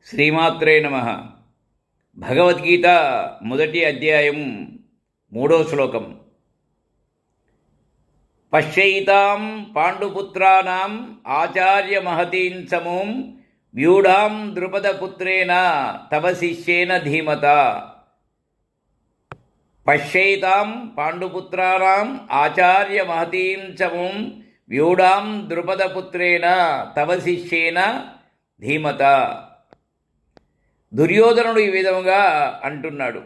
శ్రీమాత్రే నమ. భగవద్గీత మొదటి అధ్యాయం 3వ శ్లోకం. పశ్యైతాం పాండుపుత్రానాం ఆచార్య మహతీం సమూం వ్యూఢాం ద్రుపదపుత్రేణ తవ శిష్యేన ధీమత. పశ్యైతాం పాండుపుత్రానాం ఆచార్య మహతీం సమూం వ్యూఢాం ద్రుపదపుత్రేణ తవ శిష్యేన ధీమత. దుర్యోధనుడు ఈ విధముగా అంటున్నాడు,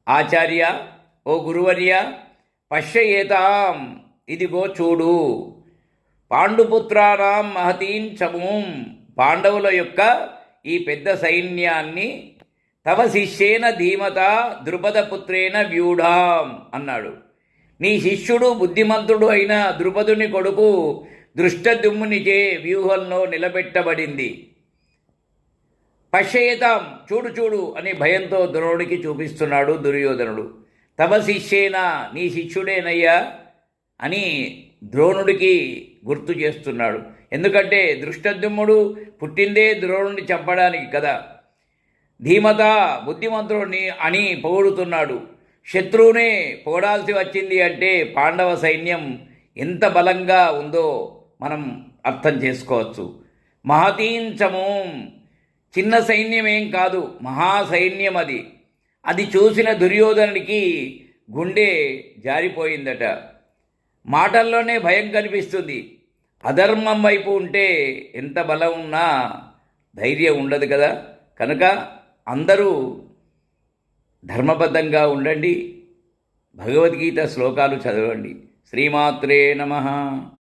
ఆచార్య, ఓ గురువర్య, పశ్యయేతాం, ఇదిగో చూడు, పాండుపుత్రానాం మహతీం చమూం, పాండవుల యొక్క ఈ పెద్ద సైన్యాన్ని తవ శిష్యేన ధీమత ద్రుపదపుత్రేణ వ్యూఢాం అన్నాడు. నీ శిష్యుడు బుద్ధిమంతుడు అయిన ద్రుపదుని కొడుకు దృష్టద్యుమ్నునిచే వ్యూహంలో నిలబెట్టబడింది. పశ్యయేతాం, చూడు చూడు అని భయంతో ద్రోణుడికి చూపిస్తున్నాడు దుర్యోధనుడు. తవ శిష్యేన, నీ శిష్యుడేనయ్యా అని ద్రోణుడికి గుర్తు చేస్తున్నాడు. ఎందుకంటే దృష్టద్యుమ్నుడు పుట్టిందే ద్రోణుడిని చంపడానికి కదా. ధీమత, బుద్ధిమంతుడిని అని పొగుడుతున్నాడు. శత్రువునే పొగడాల్సి వచ్చింది అంటే పాండవ సైన్యం ఎంత బలంగా ఉందో మనం అర్థం చేసుకోవచ్చు. మహతీంచమూం, చిన్న సైన్యమేం కాదు, మహాసైన్యం అది. అది చూసిన దుర్యోధనుడికి గుండె జారిపోయిందట. మాటల్లోనే భయం కనిపిస్తుంది. అధర్మం వైపు ఉంటే ఎంత బలం ఉన్నా ధైర్యం ఉండదు కదా. కనుక అందరూ ధర్మబద్ధంగా ఉండండి, భగవద్గీత శ్లోకాలు చదవండి. శ్రీమాత్రే నమః.